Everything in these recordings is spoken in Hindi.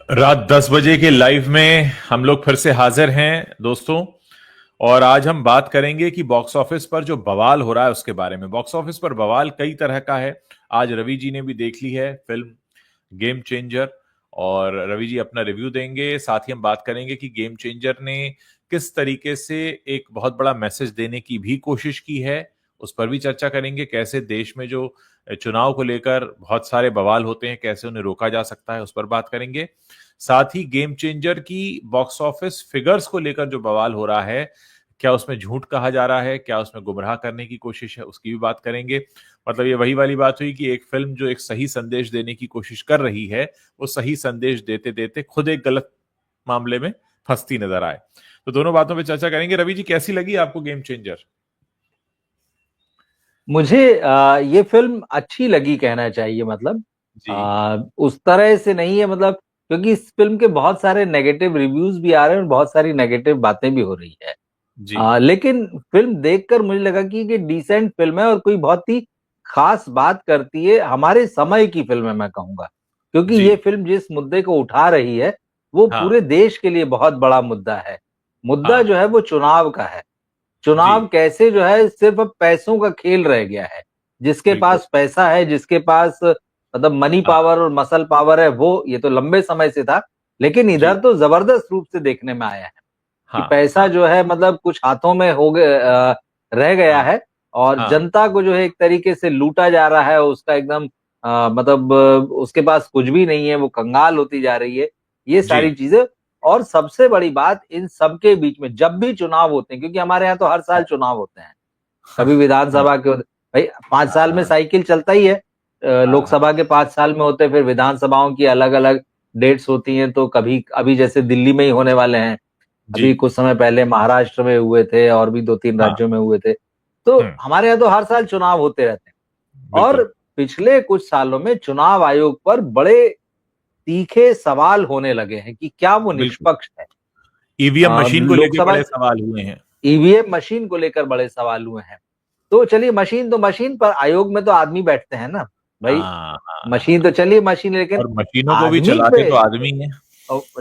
रात 10 बजे के लाइव में हम लोग फिर से हाजिर हैं दोस्तों। और आज हम बात करेंगे कि बॉक्स ऑफिस पर जो बवाल हो रहा है उसके बारे में। बॉक्स ऑफिस पर बवाल कई तरह का है। आज रवि जी ने भी देख ली है फिल्म गेम चेंजर, और रवि जी अपना रिव्यू देंगे। साथ ही हम बात करेंगे कि गेम चेंजर ने किस तरीके से एक बहुत बड़ा मैसेज देने की भी कोशिश की है, उस पर भी चर्चा करेंगे। कैसे देश में जो चुनाव को लेकर बहुत सारे बवाल होते हैं, कैसे उन्हें रोका जा सकता है, उस पर बात करेंगे। साथ ही गेम चेंजर की बॉक्स ऑफिस फिगर्स को लेकर जो बवाल हो रहा है, क्या उसमें झूठ कहा जा रहा है, क्या उसमें गुमराह करने की कोशिश है, उसकी भी बात करेंगे। मतलब ये वही वाली बात हुई कि एक फिल्म जो एक सही संदेश देने की कोशिश कर रही है, वो सही संदेश देते देते खुद एक गलत मामले में फंसती नजर आए। तो दोनों बातों पे चर्चा करेंगे। रवि जी, कैसी लगी आपको गेम चेंजर? मुझे ये फिल्म अच्छी लगी कहना चाहिए। मतलब जी। उस तरह से नहीं है, मतलब क्योंकि इस फिल्म के बहुत सारे नेगेटिव रिव्यूज भी आ रहे हैं और बहुत सारी नेगेटिव बातें भी हो रही है। जी। लेकिन फिल्म देखकर मुझे लगा कि ये डिसेंट फिल्म है और कोई बहुत ही खास बात करती है। हमारे समय की फिल्म है मैं कहूंगा, क्योंकि जी। ये फिल्म जिस मुद्दे को उठा रही है वो हाँ। पूरे देश के लिए बहुत बड़ा मुद्दा है। मुद्दा हाँ। जो है वो चुनाव का है। जी। चुनाव कैसे जो है सिर्फ अब पैसों का खेल रह गया है। जिसके बिल्कुल। पास पैसा है, जिसके पास मतलब मनी हाँ। पावर और मसल पावर है, वो ये तो लंबे समय से था, लेकिन जी। इधर तो जबरदस्त रूप से देखने में आया है कि हाँ। पैसा हाँ। जो है मतलब कुछ हाथों में हो गया, रह गया हाँ। है। और हाँ। जनता को जो है एक तरीके से लूटा जा रहा है। उसका एकदम मतलब उसके पास कुछ भी नहीं है, वो कंगाल होती जा रही है, ये जी। सारी चीजें। और सबसे बड़ी बात इन सबके बीच में जब भी चुनाव होते हैं, क्योंकि हमारे यहाँ तो हर साल चुनाव होते हैं, हाँ। कभी विधानसभा के भाई 5 साल में हाँ। साइकिल चलता ही है। हाँ। लोकसभा के 5 साल में होते हैं, फिर विधानसभाओं की अलग अलग डेट्स होती हैं। तो कभी अभी जैसे दिल्ली में ही होने वाले हैं, जी। अभी कुछ समय पहले महाराष्ट्र में हुए थे और भी 2-3 हाँ। राज्यों में हुए थे। तो हम्म। हमारे यहाँ तो हर साल चुनाव होते रहते हैं। और बिल्कुल। पिछले कुछ सालों में चुनाव आयोग पर बड़े तीखे सवाल होने लगे हैं कि क्या वो बिल्कुल। निष्पक्ष है। ईवीएम मशीन को लेके लोकसभा बड़े सवाल हुए हैं। ईवीएम मशीन को लेकर बड़े सवाल हुए हैं। तो चलिए, मशीन तो मशीन, पर आयोग में तो आदमी बैठते हैं ना भाई। हाँ। हाँ। मशीन तो चलिए मशीन, लेकिन और मशीनों को भी आदमी पे चलाते तो आदमी है।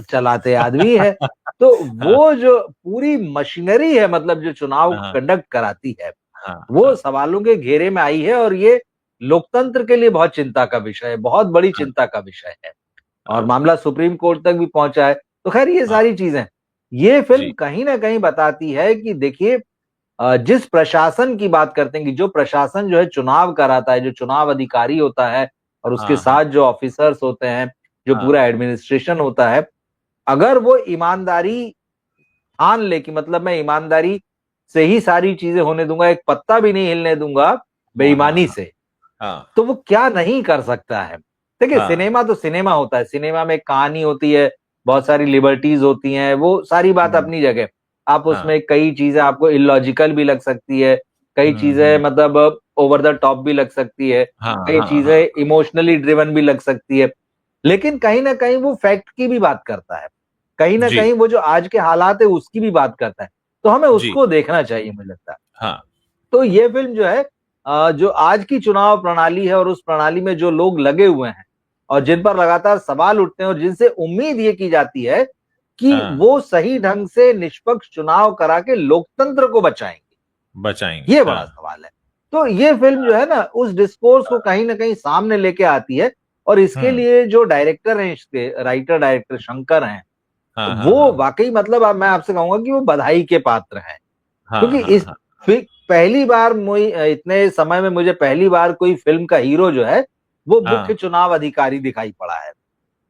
चलाते आदमी है। तो हाँ। वो जो पूरी मशीनरी है, मतलब जो चुनाव हाँ। कंडक्ट कराती है, हाँ। वो हाँ। सवालों के घेरे में आई है। और ये लोकतंत्र के लिए बहुत चिंता का विषय है, बहुत बड़ी हाँ। चिंता का विषय है। और हाँ। मामला सुप्रीम कोर्ट तक भी पहुंचा है। तो खैर, ये हाँ। सारी चीजें, ये फिल्म जी। कहीं ना कहीं बताती है कि देखिए, जिस प्रशासन की बात करते हैं कि जो प्रशासन जो है चुनाव कराता है, जो चुनाव अधिकारी होता है और उसके हाँ। हाँ। साथ जो ऑफिसर्स होते हैं, जो हाँ। पूरा एडमिनिस्ट्रेशन होता है, अगर वो ईमानदारी ठान ले कि मतलब मैं ईमानदारी से ही सारी चीजें होने दूंगा, एक पत्ता भी नहीं हिलने दूंगा हाँ। हाँ। बेईमानी से, हाँ। तो वो क्या नहीं कर सकता है। देखिए, हाँ। सिनेमा तो सिनेमा होता है, सिनेमा में एक कहानी होती है, बहुत सारी लिबर्टीज होती हैं, वो सारी बात हम्म। अपनी जगह। आप हाँ। उसमें कई चीजें आपको इलॉजिकल भी लग सकती है, कई चीजें हम्म। मतलब ओवर द टॉप भी लग सकती है, हाँ। कई हाँ। हाँ। चीजें इमोशनली ड्रिवन भी लग सकती है। लेकिन कहीं ना कहीं वो फैक्ट की भी बात करता है, कहीं ना जी। कहीं वो जो आज के हालात है उसकी भी बात करता है। तो हमें जी। उसको देखना चाहिए, मुझे लगता है। हाँ। तो ये फिल्म जो है, जो आज की चुनाव प्रणाली है और उस प्रणाली में जो लोग लगे हुए हैं और जिन पर लगातार सवाल उठते हैं और जिनसे उम्मीद ये की जाती है कि हाँ। वो सही ढंग से निष्पक्ष चुनाव करा के लोकतंत्र को बचाएंगे, बचाएंगे। ये हाँ। बड़ा सवाल है। तो ये फिल्म जो है ना, उस डिस्कोर्स को कहीं ना कहीं सामने लेके आती है। और इसके हम्म। लिए जो डायरेक्टर हैं, इसके राइटर डायरेक्टर शंकर हैं, हाँ। हाँ। वो हाँ। वाकई मतलब अब मैं आपसे कहूंगा कि वो बधाई के पात्र हैं। हाँ। क्योंकि हाँ। इस हाँ। पहली बार इतने समय में मुझे पहली बार कोई फिल्म का हीरो जो है वो मुख्य हाँ। चुनाव अधिकारी दिखाई पड़ा है।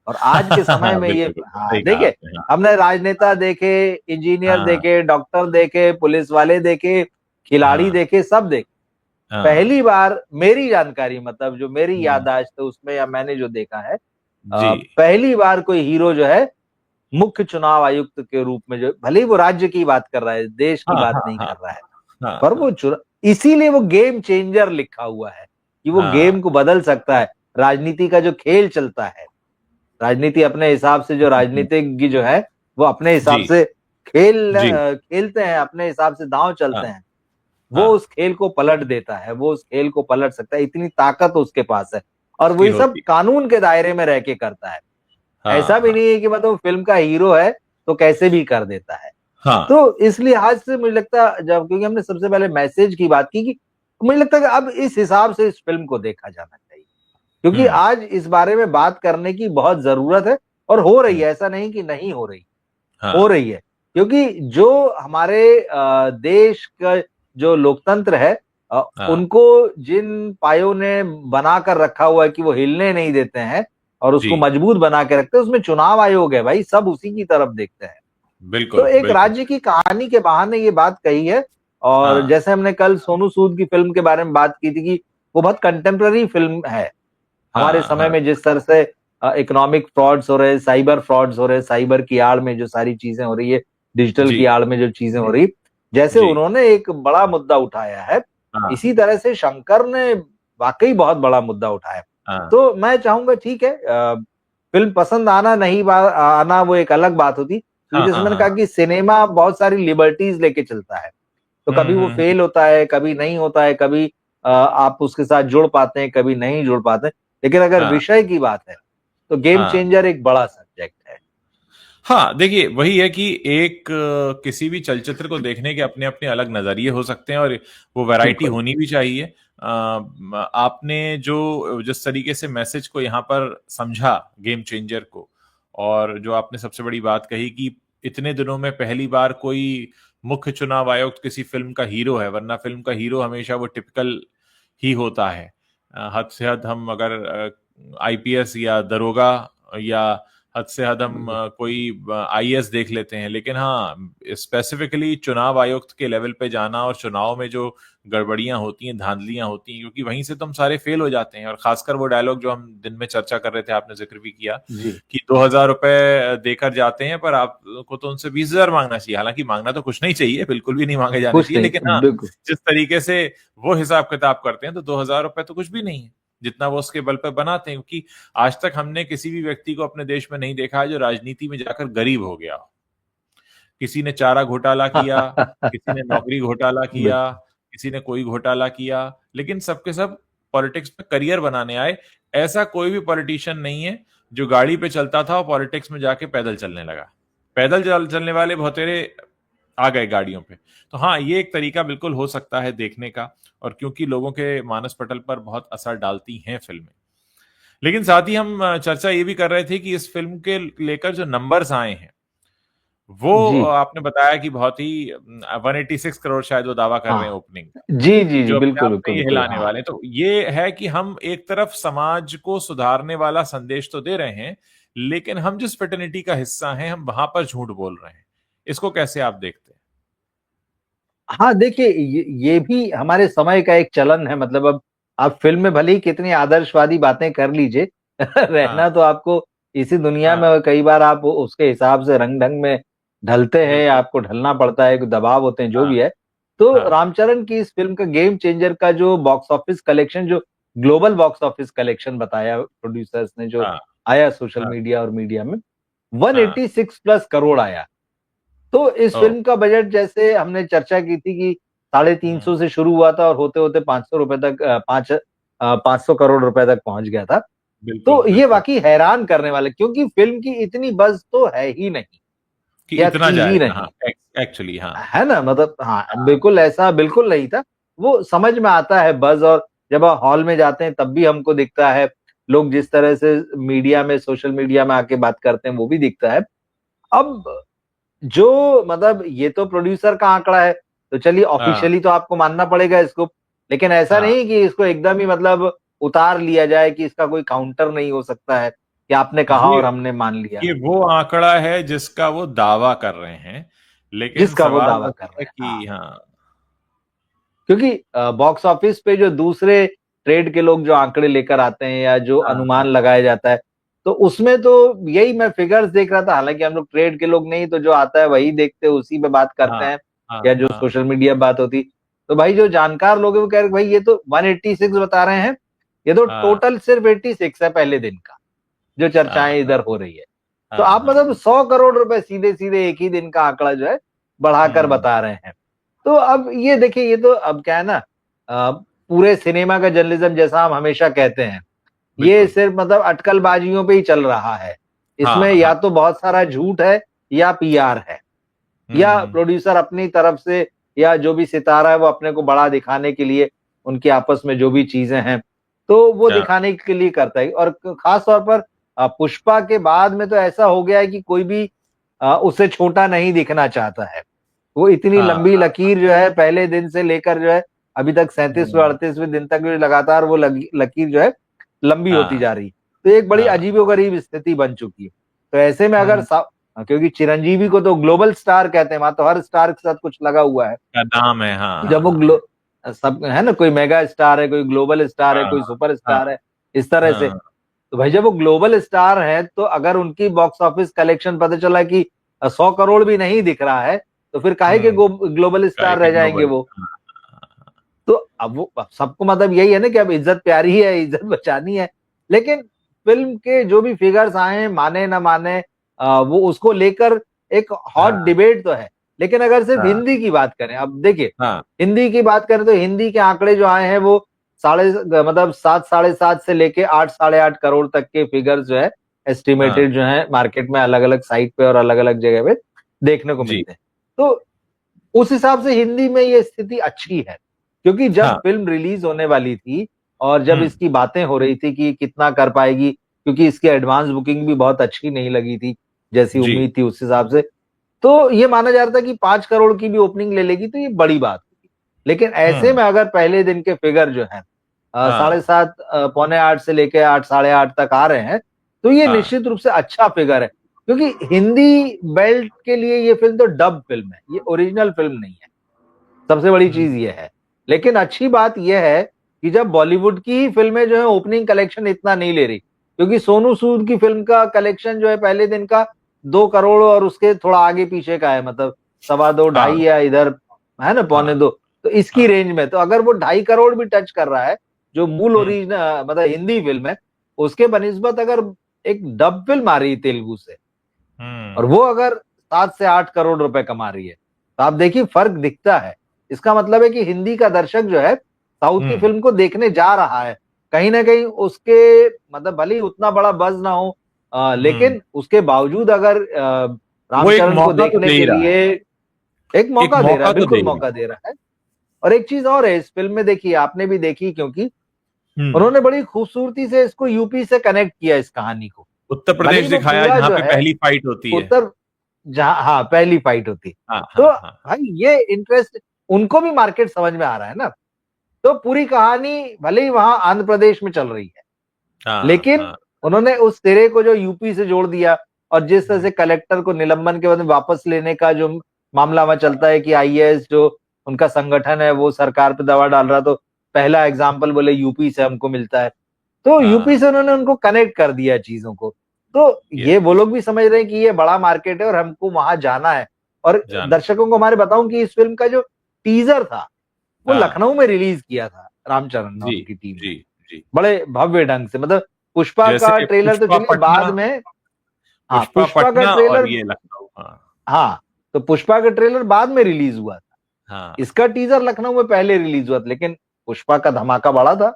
और आज के समय में ये, बिल्कुल बिल्कुल हाँ सही कहा देखिए, आपने। हाँ। हमने राजनेता देखे, इंजीनियर हाँ। देखे, डॉक्टर देखे, पुलिस वाले देखे, खिलाड़ी हाँ। देखे, सब देखे। हाँ। पहली बार मेरी जानकारी, मतलब जो मेरी हम्म। याददाश्त है उसमें या मैंने जो देखा है, जी। पहली बार कोई हीरो जो है मुख्य चुनाव आयुक्त के रूप में, जो भले ही वो राज्य की बात कर रहा है, देश की हाँ। बात हाँ। नहीं हाँ। कर रहा है, हाँ। पर हाँ। वो इसीलिए वो गेम चेंजर लिखा हुआ है कि वो हाँ। गेम को बदल सकता है। राजनीति का जो खेल चलता है, राजनीति अपने हिसाब से, जो हम्म। राजनीतिज्ञ जो है वो अपने हिसाब जी। से जी। खेलते हैं, अपने हिसाब से दांव हाँ। चलते हैं। वो हाँ। उस खेल को पलट देता है, वो उस खेल को पलट सकता है, इतनी ताकत उसके पास है। और उसकी वही सब होती। कानून के दायरे में रह के करता है। ऐसा भी हाँ नहीं है कि मतलब फिल्म का हीरो है तो कैसे भी कर देता है। हाँ। तो इस लिहाज से मुझे लगता है, जब क्योंकि हमने सबसे पहले मैसेज की बात की, कि मुझे लगता है कि अब इस हिसाब से इस फिल्म को देखा जाना चाहिए, क्योंकि हम्म आज इस बारे में बात करने की बहुत जरूरत है, और हो रही हम्म, है, ऐसा नहीं कि नहीं हो रही, हो हाँ रही है। क्योंकि जो हमारे देश का जो लोकतंत्र है, हाँ। उनको जिन पायों ने बना कर रखा हुआ है कि वो हिलने नहीं देते हैं और जी, उसको मजबूत बना के रखते हैं, उसमें चुनाव आयोग है भाई, सब उसी की तरफ देखते हैं। तो बिल्कुल एक बिल्कुल। राज्य की कहानी के बहाने ये बात कही है। और हाँ जैसे हमने कल सोनू सूद की फिल्म के बारे में बात की थी कि वो बहुत कंटेम्प्ररी फिल्म है, हमारे हाँ समय हाँ। में जिस तरह से इकोनॉमिक फ्रॉड्स हो रहे, साइबर फ्रॉड्स हो रहे, साइबर की आड़ में जो सारी चीजें हो रही है, डिजिटल जी की आड़ में जो चीजें हो रही, जैसे जी। उन्होंने एक बड़ा मुद्दा उठाया है, हाँ इसी तरह से शंकर ने वाकई बहुत बड़ा मुद्दा उठाया। हाँ तो मैं चाहूंगा, ठीक है, फिल्म पसंद आना नहीं आना वो एक अलग बात होती, क्योंकि हाँ जैसे हाँ मैंने हाँ। कहा कि सिनेमा बहुत सारी लिबर्टीज लेके चलता है, तो कभी वो हम्म। फेल होता है, कभी नहीं होता है, कभी आप उसके साथ जुड़ पाते हैं, कभी नहीं जुड़ पाते हैं। लेकिन अगर हाँ विषय की बात है तो गेम हाँ चेंजर एक बड़ा सब्जेक्ट है। हाँ। देखिए वही है कि एक किसी भी चलचित्र को देखने के अपने अपने अलग नजरिए हो सकते हैं, और वो वैरायटी बिल्कुल। होनी भी चाहिए। आपने जो जिस तरीके से मैसेज को यहाँ पर समझा, गेम चेंजर को, और जो आपने सबसे बड़ी बात कही कि इतने दिनों में पहली बार कोई मुख्य चुनाव आयुक्त किसी फिल्म का हीरो है, वरना फिल्म का हीरो हमेशा वो टिपिकल ही होता है। हद से हद हम अगर आईपीएस या दरोगा, या हद से हद हम बिल्कुल। कोई आईएएस देख लेते हैं, लेकिन हाँ स्पेसिफिकली चुनाव आयुक्त के लेवल पे जाना, और चुनाव में जो गड़बड़ियां होती हैं, धांधलियां होती हैं, क्योंकि वहीं से तो हम सारे फेल हो जाते हैं। और खासकर वो डायलॉग जो हम दिन में चर्चा कर रहे थे, आपने जिक्र भी किया जी। कि 2,000 रुपए देकर जाते हैं, पर आपको तो उनसे 20,000 मांगना चाहिए। हालांकि मांगना तो कुछ नहीं चाहिए, बिल्कुल भी नहीं मांगे जाने कुछ चाहिए, लेकिन नहीं, हाँ बिल्कुल। जिस तरीके से वो हिसाब किताब करते हैं, तो 2,000 रुपए तो कुछ भी नहीं है जितना वो उसके बल पर बनाते हैं। क्योंकि आज तक हमने किसी भी व्यक्ति को अपने देश में नहीं देखा है जो राजनीति में जाकर गरीब हो गया हो। किसी ने चारा घोटाला किया, किसी ने नौकरी घोटाला किया, बिल्कुल। किसी ने कोई घोटाला किया, लेकिन सबके सब पॉलिटिक्स में करियर बनाने आए। ऐसा कोई भी पॉलिटिशियन नहीं है जो गाड़ी पे चलता था और पॉलिटिक्स में जाके पैदल चलने लगा। चलने वाले बहुतेरे आ गए गाड़ियों पे। तो हाँ, ये एक तरीका बिल्कुल हो सकता है देखने का, और क्योंकि लोगों के मानस पटल पर बहुत असर डालती हैं फिल्में। लेकिन साथ ही हम चर्चा ये भी कर रहे थे कि इस फिल्म के लेकर जो नंबर्स आए हैं, वो जी। आपने बताया कि बहुत ही 186 करोड़ शायद वो दावा कर रहे हैं हाँ। ओपनिंग का, जी जी जी, जो अपने बिल्कुल आप में बिल्कुल ये बिल्कुल। हिलाने हाँ। वाले हैं। तो ये है कि हम एक तरफ समाज को सुधारने वाला संदेश तो दे रहे हैं, लेकिन हम जिस फ्रेटर्निटी का हिस्सा हैं, हम वहां पर झूठ बोल रहे हैं। इसको कैसे आप देखते हैं? हाँ, देखिए, ये भी हमारे समय का एक चलन है। मतलब अब आप फिल्म में भले ही कितनी आदर्शवादी बातें कर लीजिए, हाँ रहना तो आपको इसी दुनिया में, हाँ और कई बार आप उसके हिसाब से रंग ढंग में ढलते हैं, बिल्कुल। आपको ढलना पड़ता है, दबाव होते हैं, जो हाँ भी है। तो हाँ रामचरण की इस फिल्म का गेम चेंजर का जो बॉक्स ऑफिस कलेक्शन, जो ग्लोबल बॉक्स ऑफिस कलेक्शन बताया प्रोड्यूसर्स ने, जो हाँ आया सोशल हाँ मीडिया और मीडिया में, हाँ। 186 प्लस करोड़ आया। तो इस ओ। फिल्म का बजट, जैसे हमने चर्चा की थी कि 350 से शुरू हुआ था और होते होते 500 रुपए तक, 500 करोड़ रुपए तक पहुंच गया था। बिल्कुल तो ये बिल्कुल। वाकई हैरान करने वाले, क्योंकि फिल्म की इतनी बज़ तो है ही नहीं, कि या इतना थी ही जाएगा, हाँ। नहीं, एक्चुअली हाँ। है ना? मतलब हाँ, हाँ बिल्कुल ऐसा बिल्कुल नहीं था। वो समझ में आता है बज़, और जब आप हॉल में जाते हैं तब भी हमको दिखता है, लोग जिस तरह से मीडिया में, सोशल मीडिया में आके बात करते हैं, वो भी दिखता है। अब जो मतलब ये तो प्रोड्यूसर का आंकड़ा है, तो चलिए हाँ ऑफिशियली तो आपको मानना पड़ेगा इसको, लेकिन ऐसा हाँ। नहीं कि इसको एकदम ही मतलब उतार लिया जाए, कि इसका कोई काउंटर नहीं हो सकता है, कि आपने कहा ये और हमने मान लिया, ये वो आंकड़ा है जिसका वो दावा कर रहे हैं, लेकिन जिसका वो सवाल दावा अब कर ये रहे है हैं। हाँ, कि हाँ। क्योंकि बॉक्स ऑफिस पे जो दूसरे ट्रेड के लोग जो आंकड़े लेकर आते हैं, या जो हाँ अनुमान हाँ लगाया जाता है, तो उसमें तो यही मैं फिगर्स देख रहा था। हालांकि हम लोग ट्रेड के लोग नहीं, तो जो आता है वही देखते हैं, उसी पे बात करते हाँ हैं, हाँ या जो हाँ सोशल मीडिया बात होती। तो भाई जो जानकार लोग हैं वो कह रहे हैं, भाई ये तो 186 बता रहे हैं, ये तो हाँ टोटल सिर्फ 86 है पहले दिन का, जो चर्चाएं हाँ इधर हो रही है। तो हाँ आप हाँ। मतलब 100 करोड़ रुपए सीधे सीधे एक ही दिन का आंकड़ा जो है बढ़ाकर हम्म। बता रहे हैं। तो अब ये देखिए, ये तो अब क्या है ना, पूरे सिनेमा का जर्नलिज्म, जैसा हम हमेशा कहते हैं, ये बिल्कुल। सिर्फ मतलब अटकलबाजियों पे ही चल रहा है। इसमें हाँ, या हाँ, तो बहुत सारा झूठ है या पीआर है, या हम्म, प्रोड्यूसर अपनी तरफ से या जो भी सितारा है वो अपने को बड़ा दिखाने के लिए उनकी आपस में जो भी चीजें हैं तो वो हाँ, दिखाने के लिए करता है। और खास तौर पर पुष्पा के बाद में तो ऐसा हो गया है कि कोई भी उससे छोटा नहीं दिखना चाहता है। वो इतनी हाँ, लंबी लकीर जो है पहले दिन से लेकर जो है अभी तक 37वें हम्म, 38वें दिन तक जो लगातार वो लकीर जो है लंबी होती हाँ, जा रही है। तो एक बड़ी हाँ, अजीबोगरीब स्थिति बन चुकी है। तो ऐसे में अगर हम्म, क्योंकि चिरंजीवी को तो ग्लोबल स्टार कहते हैं, वहां तो हर स्टार के साथ कुछ लगा हुआ है। का नाम है, हाँ, जब हाँ, वो हाँ, सब है ना, कोई मेगा स्टार है, कोई ग्लोबल स्टार है, हाँ, कोई सुपर हाँ, स्टार है, इस तरह से। हाँ, तो भाई जब वो ग्लोबल स्टार है तो अगर उनकी बॉक्स ऑफिस कलेक्शन पता चला कि 100 करोड़ भी नहीं दिख रहा है तो फिर काहे के हम्म, ग्लोबल काय स्टार के रह जाएंगे ग्लोबल, वो। हाँ, तो अब सबको मतलब यही है ना कि अब इज्जत प्यारी है, इज्जत बचानी है। लेकिन फिल्म के जो भी फिगर्स आए माने ना माने, वो उसको लेकर एक हॉट हाँ, डिबेट तो है। लेकिन अगर सिर्फ हाँ, हिंदी की बात करें, अब देखिए हाँ, हिंदी की बात करें तो हिंदी के आंकड़े जो आए हैं वो साढ़े मतलब 7 साढ़े 7 से लेके 8 साढ़े 8 करोड़ तक के फिगर्स जो है हाँ, एस्टिमेटेड जो है मार्केट में अलग अलग साइट पे और अलग अलग जगह पे देखने को जी, मिलते हैं। तो उस हिसाब से हिंदी में ये स्थिति अच्छी है, क्योंकि जब हाँ, फिल्म रिलीज होने वाली थी और जब हम्म, इसकी बातें हो रही थी कि कितना कर पाएगी, क्योंकि इसकी एडवांस बुकिंग भी बहुत अच्छी नहीं लगी थी जैसी जी, उम्मीद थी उस हिसाब से, तो ये माना जा रहा था कि 5 करोड़ की भी ओपनिंग ले लेगी तो ये बड़ी बात होगी। लेकिन ऐसे हम्म, में अगर पहले दिन के फिगर जो है हाँ, 7:30 पौने 8 से लेके 8 साढ़े 8 तक आ रहे हैं, तो ये हाँ, निश्चित रूप से अच्छा फिगर है। क्योंकि हिंदी बेल्ट के लिए ये फिल्म तो डब फिल्म है, ये ओरिजिनल फिल्म नहीं है। सबसे बड़ी हम्म, चीज ये है। लेकिन अच्छी बात यह है कि जब बॉलीवुड की ही फिल्में जो है ओपनिंग कलेक्शन इतना नहीं ले रही, क्योंकि सोनू सूद की फिल्म का कलेक्शन जो है पहले दिन का 2 करोड़ और उसके थोड़ा आगे पीछे का है, मतलब सवा दो ढाई हाँ, या इधर है ना हाँ, 2.25। तो इसकी हाँ, रेंज में तो अगर वो 2.5 करोड़ भी टच कर रहा है, जो मूल हम्म, ओरिजिनल मतलब हिंदी फिल्म है, उसके बनिस्बत अगर एक डब फिल्म आ रही है तेलुगु से और हम्म, वो अगर 7 से 8 करोड़ रुपए कमा रही है, तो आप देखिए फर्क दिखता है। इसका मतलब है कि हिंदी का दर्शक जो है साउथ की हम्म, फिल्म को देखने जा रहा है। कहीं ना कहीं उसके मतलब भले ही उतना बड़ा बज ना हो, हम्म, लेकिन उसके बावजूद अगर वो एक रामचरण को मौका तो देखने दे ही के रहा है, लिए एक एक मौका दे रहा मौका है, तो दे बिल्कुल ही मौका रहा दे रहा है। और एक चीज और है इस फिल्म में, देखिए आपने भी देखी, क्योंकि है, उन्होंने बड़ी खूबसूरती से इसको यूपी से कनेक्ट किया इस कहानी को। उत्तर भले प्रदेश ही वो दिखाया पूरा जहाँ जो पे है पहली फाइट होती है, उत्तर, जहां हाँ पहली फाइट होती, हाँ, तो हाँ, हाँ, भाई ये इंटरेस्ट उनको भी मार्केट समझ में आ रहा है ना। तो पूरी कहानी भले ही वहां आंध्र प्रदेश में चल रही है, हाँ, लेकिन हाँ, उन्होंने उस सिरे को जो यूपी से जोड़ दिया। और जिस तरह हम्म, से कलेक्टर को निलंबन के बाद में वापस लेने का जो मामला वहां चलता है कि आईएएस जो उनका संगठन है वो सरकार पे दबाव डाल रहा, तो पहला एग्जाम्पल बोले यूपी से हमको मिलता है। तो यूपी हाँ, से उन्होंने उनको कनेक्ट कर दिया चीजों को। तो ये ये वो लोग भी समझ रहे हैं कि ये बड़ा मार्केट है और हमको वहां जाना है। और जाना, दर्शकों को हमारे बताऊं कि इस फिल्म का जो टीजर था वो हाँ, लखनऊ में रिलीज किया था रामचरण और जी, उनकी टीम ने, जी, जी, बड़े भव्य ढंग से। मतलब पुष्पा का जैसे ट्रेलर तो पुष्पा चलिए पटना, बाद में, हाँ पुष्पा पुष्पा का पटना और ट्रेलर, ये लखनऊ, हाँ, हाँ तो पुष्पा का ट्रेलर बाद में रिलीज हुआ था। हाँ, इसका टीजर लखनऊ में पहले रिलीज हुआ था, लेकिन पुष्पा का धमाका बड़ा था।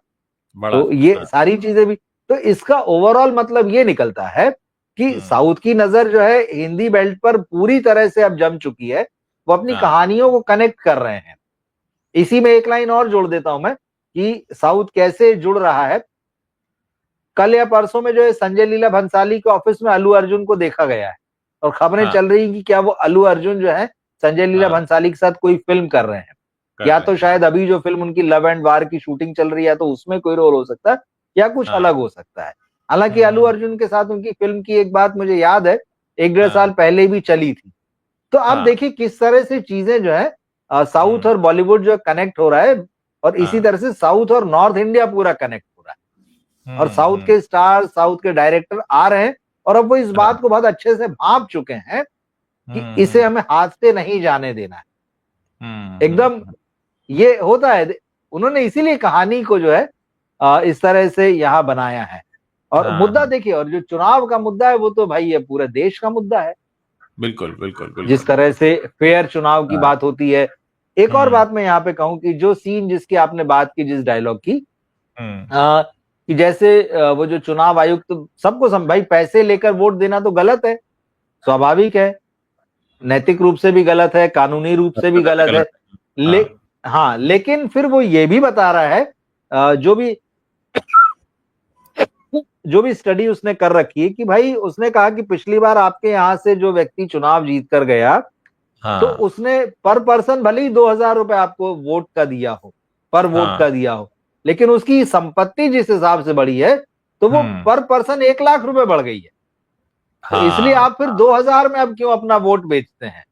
बड़ा तो था, ये हाँ, सारी चीजें भी, तो इसका ओवरऑल मतलब ये निकलता है कि हम्म, साउथ की नजर जो है हिंदी बेल्ट पर पूरी तरह से अब जम चुकी है। वो अपनी हाँ, कहानियों को कनेक्ट कर रहे हैं। इसी में एक लाइन और जोड़ देता हूं मैं कि साउथ कैसे जुड़ रहा है। कल या परसों में जो है संजय लीला भंसाली के ऑफिस में अल्लू अर्जुन को देखा गया है और खबरें हाँ, चल रही कि क्या वो अल्लू अर्जुन जो है संजय लीला हाँ, भंसाली के साथ कोई फिल्म कर रहे हैं, कर या रहे तो हैं, हाँ, शायद अभी जो फिल्म उनकी लव एंड वार की शूटिंग चल रही है तो उसमें कोई रोल हो सकता है या कुछ हाँ, अलग हो सकता है। हालांकि अल्लू हम्म, अर्जुन के साथ उनकी फिल्म की एक बात मुझे याद है, 1 डेढ़ साल हाँ, पहले भी चली थी। तो आप हाँ, देखिए किस तरह से चीजें जो है साउथ हम्म, और बॉलीवुड जो कनेक्ट हो रहा है, और इसी हाँ, तरह से साउथ और नॉर्थ इंडिया पूरा कनेक्ट हो रहा है। और साउथ हम्म, के स्टार साउथ के डायरेक्टर आ रहे हैं और अब वो इस हाँ, बात को बहुत अच्छे से भांप चुके हैं कि इसे हम्म, हमें हाथ से नहीं जाने देना है। हम्म, एकदम ये होता है। उन्होंने इसीलिए कहानी को जो है इस तरह से यहाँ बनाया है। और हाँ, मुद्दा हाँ, देखिए, और जो चुनाव का मुद्दा है वो तो भाई ये पूरे देश का मुद्दा है। बिल्कुल, बिल्कुल, जिस बिल्कुल, तरह से फेयर चुनाव की हाँ, बात होती है। एक और हम्म, बात मैं यहाँ पे कहूं कि जो सीन जिसकी आपने बात की, जिस डायलॉग की, हम्म, कि जैसे वो जो चुनाव आयुक्त तो सबको भाई पैसे लेकर वोट देना तो गलत है, स्वाभाविक है, नैतिक रूप से भी गलत है, कानूनी रूप से भी गलत है। गलत है। ले हाँ हाँ, लेकिन फिर वो ये भी बता रहा है, जो भी स्टडी उसने कर रखी है, कि भाई उसने कहा कि पिछली बार आपके यहाँ से जो व्यक्ति चुनाव जीत कर गया, तो हाँ उसने पर पर्सन भले ही 2,000 रुपए आपको वोट का दिया हो, पर वोट हाँ। का दिया हो, लेकिन उसकी संपत्ति जिस हिसाब से बढ़ी है, तो वो पर पर्सन 1,00,000 रुपए बढ़ गई है। तो इसलिए हाँ आप फिर 2,000 में अब क्यों अपना वोट बेचते हैं?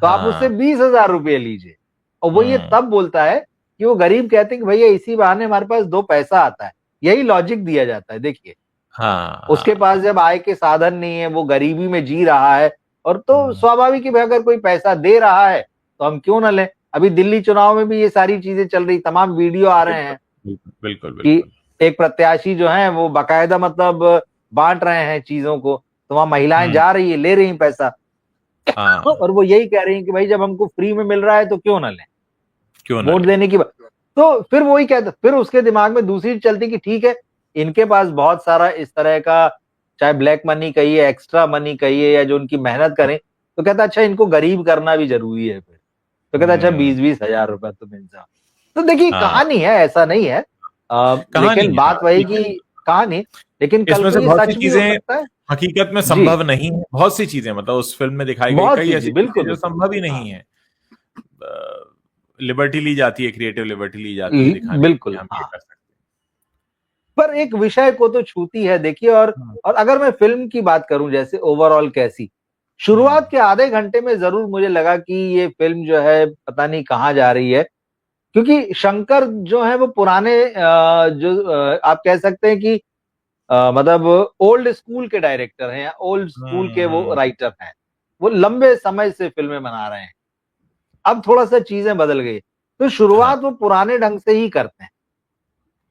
तो आप उससे हाँ। 20,000 रुपये लीजिए। और वो ये तब बोलता है कि वो गरीब कहते हैं कि भैया इसी बहाने हमारे पास 2 पैसा आता है। यही लॉजिक दिया जाता है। देखिए, हाँ उसके पास जब आय के साधन नहीं है, वो गरीबी में जी रहा है, और तो स्वाभाविक है भाई, अगर कोई पैसा दे रहा है तो हम क्यों ना लें। अभी दिल्ली चुनाव में भी ये सारी चीजें चल रही, तमाम वीडियो आ रहे हैं बिल्कुल बिल्कुल कि बिल्कुल। एक प्रत्याशी जो है वो बाकायदा मतलब बांट रहे हैं चीजों को, तो वहां महिलाएं जा रही है, ले रही हैं पैसा, हाँ और वो यही कह रही हैं कि भाई जब हमको फ्री में मिल रहा है तो क्यों ना लें, क्यों ना वोट ले। देने की बात। तो फिर वही कहता, फिर उसके दिमाग में दूसरी चीज चलती कि ठीक है, इनके पास बहुत सारा इस तरह का, चाहे ब्लैक मनी कहिए, एक्स्ट्रा मनी कहिए, या जो उनकी मेहनत करें, तो कहता अच्छा इनको गरीब करना भी जरूरी है फिर। तो कहता अच्छा 20-20 हजार रुपए तो मिल जाओ। तो देखिए हाँ कहानी है, ऐसा नहीं है, कहानी लेकिन है हाँ बात वही ठीक है। की कहानी, लेकिन कल इसमें को से ये बहुत सी सच भी हो चीजें सकता है। हकीकत में जी, संभव नहीं है, बहुत सी चीजें मतलब उस फिल्म में दिखाई गई बहुत कई सी ऐसी चीज, चीजें बिल्कुल जो बिल्कुल। संभव ही हाँ, नहीं है। लिबर्टी ली जाती है, क्रिएटिव लिबर्टी ली जाती है दिखाने के लिए, बिल्कुल हम ये हाँ। कर सकते पर एक विषय को तो छूती है, देखिए। और हैं। और अगर मैं फिल्म की बात करूं, जैसे ओवरऑल कैसी, शुरुआत के आधे घंटे में जरूर मुझे लगा कि ये फिल्म जो है पता नहीं कहाँ जा रही है, क्योंकि शंकर जो है वो पुराने आप कह सकते हैं कि मतलब ओल्ड स्कूल के डायरेक्टर हैं, या ओल्ड स्कूल के वो हम्म। राइटर हैं। वो लंबे समय से फिल्में बना रहे हैं, अब थोड़ा सा चीजें बदल गई, तो हाँ शुरुआत वो पुराने ढंग से ही करते हैं।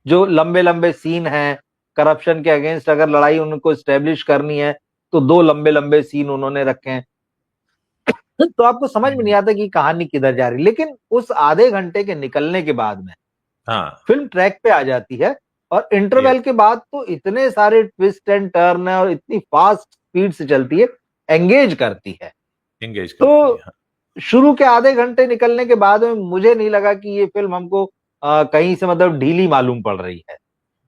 जो लंबे लंबे सीन हैं, करप्शन के अगेंस्ट अगर लड़ाई उनको स्टेब्लिश करनी है, तो 2 लंबे लंबे सीन उन्होंने रखे हैं। तो आपको समझ में नहीं आता कि कहानी किधर जा रही, लेकिन उस आधे घंटे के निकलने के बाद में हाँ। फिल्म ट्रैक पे आ जाती है, और यस। इंटरवल के बाद तो इतने सारे ट्विस्ट एंड टर्न है, और इतनी फास्ट स्पीड से चलती है, एंगेज करती है। एंगेज करती है तो हाँ। शुरू के आधे घंटे निकलने के बाद में मुझे नहीं लगा कि ये फिल्म हमको कहीं से मतलब ढीली मालूम पड़ रही है।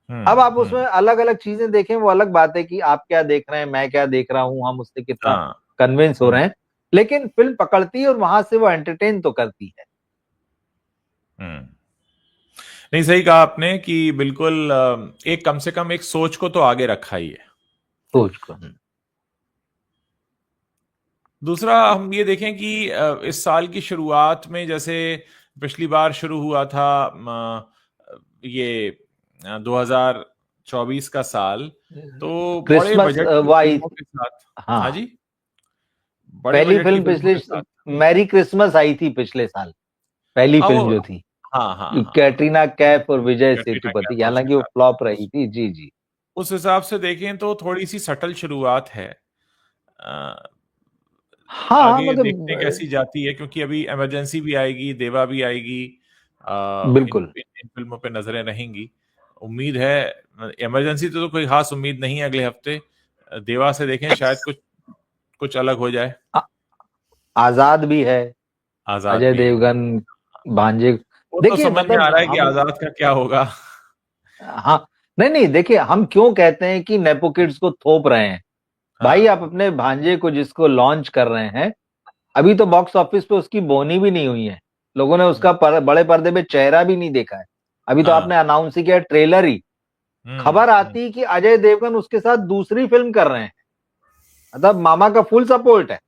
अब आप उसमें हम्म। अलग अलग चीजें देखें, वो अलग बात है कि आप क्या देख रहे हैं, मैं क्या देख रहा हूं, हम उससे कितना हाँ। कन्विंस हो हम्म। रहे हैं, लेकिन फिल्म पकड़ती है और वहां से वो एंटरटेन तो करती है। हम्म। नहीं सही कहा आपने कि बिल्कुल एक कम से कम एक सोच को तो आगे रखा ही है। सोच को। दूसरा हम ये देखें कि इस साल की शुरुआत में जैसे पिछली बार शुरू हुआ था ये 2024 का साल, तो बड़े क्रिसमस बजट की वो आई। फिल्मों के साथ। हाँ हाँ, जी। बड़े पहली बजट की फिल्म फिल्मों पिछले के साथ। मैरी क्रिसमस आई थी पिछले साल, पहली हाँ फिल्म वो जो थी, हाँ हाँ हाँ। कैटरीना कैफ और विजय कैटरीना सेतुपति, कैफ उसके हालांकि वो साथ। फ्लॉप रही थी। जी जी। उस हिसाब से देखें तो थोड़ी सी सटल शुरुआत है। अ, हाँ आगे देखते हैं मतलब कैसी जाती है, क्योंकि अभी इमरजेंसी भी आएगी, देवा भी आएगी। इन बिल्कुल। इन इन फिल्मों पे नजरें रहेंगी। उम्मीद है, इमरजेंसी तो कोई खास उम्मीद नहीं है अगले हफ्ते। देवा से देखें शायद कुछ कुछ अलग हो जाए। आ- आजाद भी है, आजाद अजय भी है। देवगन भांजे। वो तो देखिए समझ में आ मतलब रहा है कि हम, आजाद का क्या होगा। हाँ, नहीं नहीं, देखिए हम क्यों कहते हैं कि नेपो किड्स को थोप रहे हैं। भाई आप हाँ अपने भांजे को जिसको लॉन्च कर रहे हैं, अभी तो बॉक्स ऑफिस पे उसकी बोनी भी नहीं हुई है, लोगों ने उसका बड़े पर्दे पे चेहरा भी नहीं देखा है। अभी तो हाँ। आपने अनाउंस ही किया ट्रेलर ही, खबर आती कि अजय देवगन उसके साथ दूसरी फिल्म कर रहे हैं, मतलब मामा का फुल सपोर्ट है,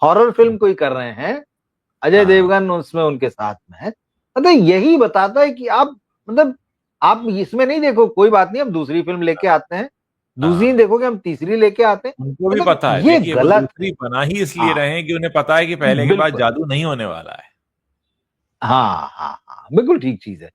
हॉरर फिल्म कोई कर रहे हैं, अजय हाँ देवगन उसमें उनके साथ में है। मतलब यही बताता है कि आप मतलब आप इसमें नहीं देखो, कोई बात नहीं हम दूसरी फिल्म लेके आते हैं, दूसरी नहीं हाँ। देखोगे हम तीसरी लेके आते हैं। उनको भी मतलब पता है, ये देखिए वो गलत है। दूसरी बना ही इसलिए हाँ, रहे हैं कि उन्हें पता है कि पहले के बाद बिल्कुल। जादू नहीं होने वाला है। हाँ हाँ हाँ, बिल्कुल ठीक चीज है।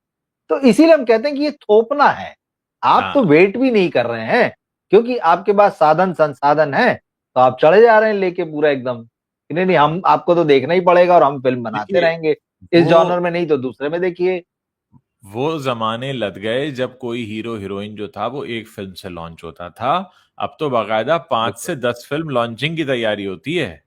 तो इसीलिए हम कहते हैं कि ये थोपना है। आप तो हाँ वेट भी नहीं कर रहे हैं, क्योंकि आपके पास साधन संसाधन है, तो आप चले जा रहे हैं लेके पूरा एकदम कि नहीं नहीं हाँ। हम आपको तो देखना ही पड़ेगा और हम फिल्म बनाते देखिए रहेंगे, इस वो जॉनर में नहीं तो दूसरे में देखिए। वो जमाने लद गए जब कोई हीरो हीरोइन जो था वो एक फिल्म से लॉन्च होता था। अब तो बाकायदा 5 से 10 फिल्म लॉन्चिंग की तैयारी होती है।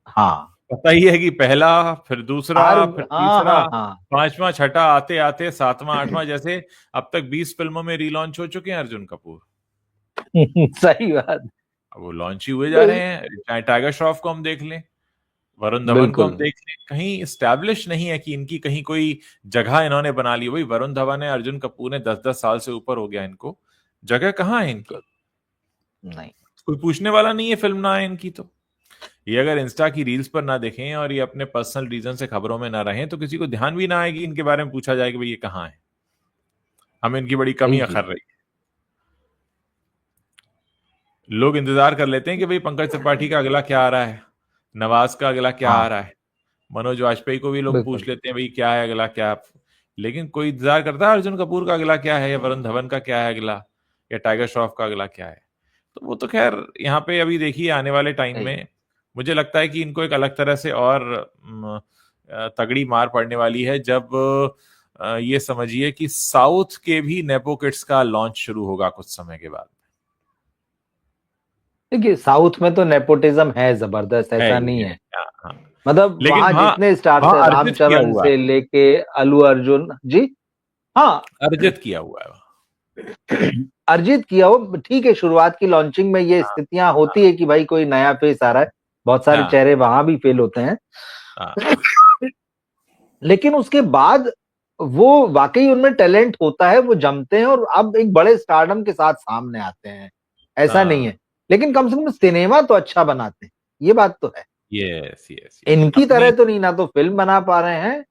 हाँ। पता ही है कि पहला, फिर दूसरा, हर फिर हाँ तीसरा, हाँ हाँ। पांचवा, छठा, आते आते सातवां, आठवां, जैसे अब तक 20 फिल्मों में रीलॉन्च हो चुके हैं अर्जुन कपूर। सही बात। अब वो लॉन्च ही हुए जा रहे बिल, हैं। चाहे टाइगर श्रॉफ को हम देख लें, वरुण धवन को हम बिल्कुल। देख लें, कहीं स्टैब्लिश नहीं है कि इनकी कहीं कोई जगह इन्होंने बना ली। वही वरुण धवन है, अर्जुन कपूर ने 10-10 साल से ऊपर हो गया इनको, जगह कहाँ है इनकी? नहीं। कोई पूछने वाला नहीं है फिल्म ना है इनकी तो। ये अगर इंस्टा की रील्स पर ना देखें और ये अपने पर्सनल रीजन से खबरों में ना रहें तो किसी को ध्यान भी ना आएगी इनके बारे में पूछा जाए कि भाई ये कहाँ है। हमें इनकी बड़ी कमी सही अखर चीज। रही है। लोग इंतजार कर लेते हैं कि भाई पंकज त्रिपाठी का अगला क्या आ रहा है, नवाज का अगला क्या आ हाँ, रहा है, मनोज वाजपेयी को भी लोग पूछ बिल्कुल। लेते हैं भाई क्या है अगला क्या। लेकिन कोई इंतजार करता है अर्जुन कपूर का अगला क्या है, या वरुण धवन का क्या है अगला, या टाइगर श्रॉफ का अगला क्या है? तो वो तो खैर यहाँ पे अभी देखिए आने वाले टाइम सही। में मुझे लगता है कि इनको एक अलग तरह से और तगड़ी मार पड़ने वाली है जब ये समझिए कि साउथ के भी नेपो किड्स का लॉन्च शुरू होगा कुछ समय के बाद। देखिए, साउथ में तो नेपोटिज्म है जबरदस्त, है ऐसा ही नहीं है। है। हाँ, हाँ। मतलब लेकिन वहां वहां जितने स्टार्स वहां है, अर्जित किया रामचरण हुआ है। से लेके अल्लू अर्जुन जी। हाँ। अर्जित किया हुआ है। अर्जित किया हो, ठीक है, शुरुआत की लॉन्चिंग में ये हाँ, स्थितियां होती है कि भाई कोई नया फेस आ रहा है, बहुत सारे हाँ, चेहरे वहां भी फेल होते हैं। हाँ, लेकिन उसके बाद वो वाकई उनमें टैलेंट होता है, वो जमते हैं और अब एक बड़े स्टारडम के साथ सामने आते हैं, ऐसा नहीं हाँ। है। लेकिन कम से कम सिनेमा तो अच्छा बनाते हैं, ये बात तो है। Yes, yes, yes. इनकी तरह तो नहीं, ना तो फिल्म बना पा रहे हैं।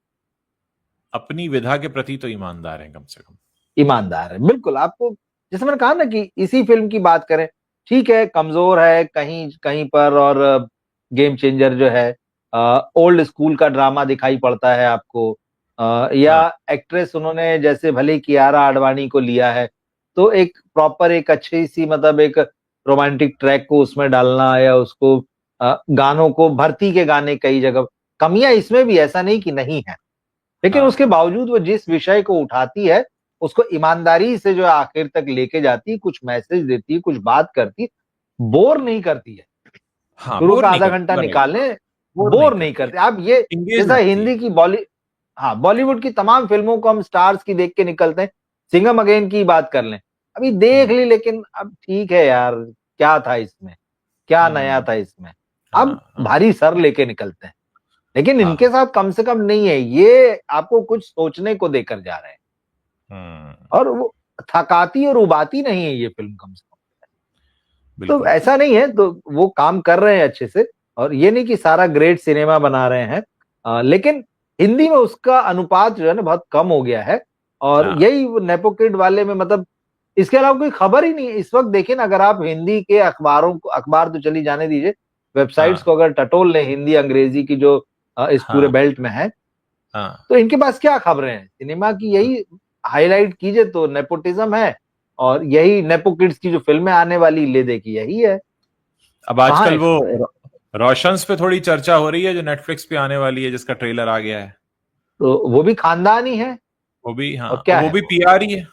अपनी विधा के प्रति तो ईमानदार हैं कम से कम। ईमानदार है, बिल्कुल। आपको जैसे मैंने कहा ना कि इसी फिल्म की बात करें, ठीक है, कमजोर है कहीं कहीं पर, और गेम चेंजर जो है, ओल्ड स्कूल का ड्रामा दिखाई पड़ता है आपको। या हाँ, एक्ट्रेस उन्होंने जैसे भले कियारा आडवाणी को लिया है, तो एक प्रॉपर एक अच्छी सी मतलब एक रोमांटिक ट्रैक को उसमें डालना, या उसको गानों को भर्ती के गाने कई जगह, कमियां इसमें भी ऐसा नहीं कि नहीं है, लेकिन हाँ, उसके बावजूद वो जिस विषय को उठाती है उसको ईमानदारी से जो है आखिर तक लेके जाती है, कुछ मैसेज देती है, कुछ बात करती है, बोर नहीं करती है। हाँ। शुरू बोर का नहीं आधा करती, घंटा करेक्ट। निकालें, बोर नहीं बोर नहीं करती, करते आप ये। इंगेज जैसा रखती है। हिंदी की हाँ, बॉलीवुड की तमाम फिल्मों को हम स्टार्स की देख के निकलते हैं। सिंघम अगेन की बात कर लें, अभी देख हम्म, ली, लेकिन अब ठीक है यार, क्या था इसमें, क्या नया हम्म। था इसमें। अब हाँ, हाँ, भारी सर लेके निकलते हैं, लेकिन हाँ। इनके साथ कम से कम नहीं है, ये आपको कुछ सोचने को देकर जा रहे हैं। हम्म। और वो थकाती और उबाती नहीं है ये फिल्म, कम से कम। तो बिल्कुल, ऐसा नहीं है, तो वो काम कर रहे हैं अच्छे से, और ये नहीं कि सारा ग्रेट सिनेमा बना रहे हैं। लेकिन हिंदी में उसका अनुपात जो है ना बहुत कम हो गया है। और हाँ, यही वो नेपो किड वाले में मतलब, इसके अलावा कोई खबर ही नहीं है इस वक्त। देखिए ना, अगर आप हिंदी के अखबारों को, अखबार तो चली जाने दीजिए, वेबसाइट्स हाँ, को अगर टटोल लें, हिंदी अंग्रेजी की जो इस पूरे हाँ, बेल्ट में है, हाँ, तो इनके पास क्या खबरें हैं सिनेमा की, यही हाईलाइट कीजिए तो नेपोटिज्म है। और यही नेपो किड्स की जो फिल्में आने वाली, ले देखिए, यही है। अब कहाँ आजकल है वो खबरें? रोशंस पे थोड़ी चर्चा हो रही है जो नेटफ्लिक्स पे आने वाली है जिसका ट्रेलर आ गया है। तो वो भी खानदानी है। वो भी, हाँ, और क्या वो है भी वो? पीआर ही है।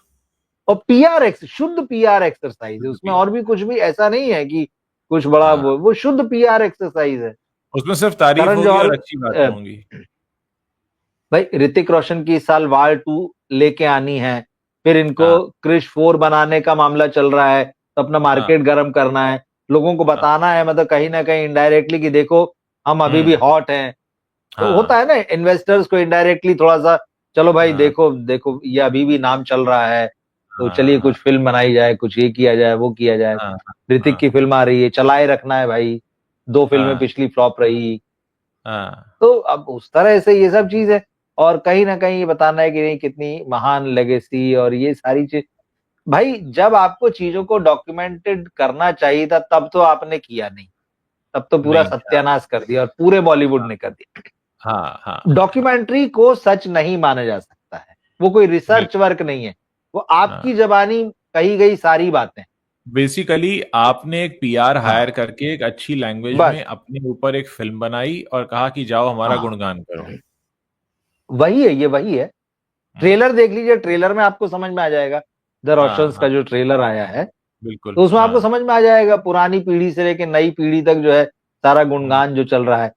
और पीआर एक्स, शुद्ध पीआर एक्सरसाइज है शुद्ध उसमें, पीआर। और भी कुछ भी ऐसा नहीं है कि कुछ बड़ा, हाँ, वो शुद्ध पीआर एक्सरसाइज है। उसमें सिर्फ तारीफ करण होगी जौहर, और अच्छी बातें होंगी। भाई ऋतिक रोशन की इस साल वार 2 लेके आनी है, फिर इनको हाँ, क्रिश 4 बनाने का मामला चल रहा है, तो अपना हाँ, मार्केट गर्म करना है, लोगों को हाँ। बताना है, मतलब कहीं ना कहीं इनडायरेक्टली कि देखो हम अभी भी हम्म। हॉट हैं। तो होता हाँ, है ना, इन्वेस्टर्स को इनडायरेक्टली थोड़ा सा, चलो भाई हाँ, देखो देखो ये अभी भी नाम चल रहा है, तो चलिए हाँ, कुछ फिल्म बनाई जाए, कुछ ये किया जाए, वो किया जाए। हाँ, ऋतिक हाँ, की फिल्म आ रही है, चलाए रखना है भाई, 2 फिल्में हाँ, पिछली फ्लॉप रही। हाँ, तो अब उस तरह से ये सब चीज है। और कहीं ना कहीं ये बताना है कि नहीं, कितनी महान लेगेसी और ये सारी चीज। भाई जब आपको चीजों को डॉक्यूमेंटेड करना चाहिए था, तब तो आपने किया नहीं, तब तो पूरा नहीं किया। सत्यानाश कर दिया, और पूरे बॉलीवुड ने कर दिया। हाँ, हाँ, हाँ। डॉक्यूमेंट्री को सच नहीं माना जा सकता है, वो कोई रिसर्च बिल्कुल। वर्क नहीं है, वो हाँ, आपकी जबानी कही गई सारी बातें। बेसिकली आपने एक पीआर हाँ, हायर करके एक अच्छी लैंग्वेज बस। में अपने ऊपर एक फिल्म बनाई और कहा कि जाओ हमारा हाँ, गुणगान करो। वही है, ये वही है। ट्रेलर देख लीजिए, ट्रेलर में आपको समझ में आ जाएगा। द हाँ रोशंस हाँ का जो ट्रेलर आया है, बिल्कुल तो उसमें आपको हाँ। समझ में आ जाएगा पुरानी पीढ़ी से लेकर नई पीढ़ी तक जो है सारा हम्म गुणगान जो चल रहा है।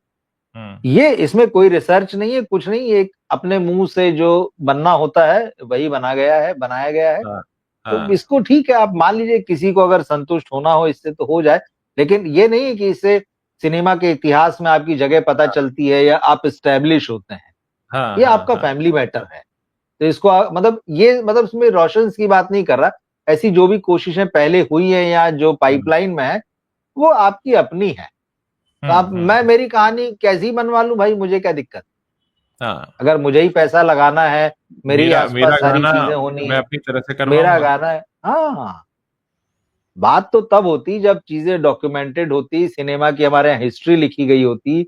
हम्म ये इसमें कोई रिसर्च नहीं है, कुछ नहीं, एक अपने मुंह से जो बनना होता है वही बना गया है, बनाया गया है। हाँ तो हाँ इसको ठीक है, आप मान लीजिए किसी को अगर संतुष्ट होना हो इससे तो हो जाए, लेकिन ये नहीं है कि इससे सिनेमा के इतिहास में आपकी जगह पता चलती है या आप स्टैब्लिश होते हैं। हाँ ये हाँ आपका हाँ फैमिली मैटर है। तो इसको मतलब ये मतलब उसमें रोशंस की बात नहीं कर रहा, ऐसी जो भी कोशिशें पहले हुई है या जो हम्म पाइपलाइन में है वो आपकी अपनी है। तो आप मैं हम्म। मेरी कहानी कैसी बनवा लूं भाई, मुझे क्या दिक्कत। हाँ अगर मुझे ही पैसा लगाना है, मेरे ही मेरा आसपास मेरा सारी गाना चीजें होनी मैं है, अपनी तरह से मेरा करवाऊंगा। गाना है, हाँ। बात तो तब होती जब चीजें डॉक्यूमेंटेड होती, सिनेमा की हमारे यहाँ हिस्ट्री लिखी गई होती,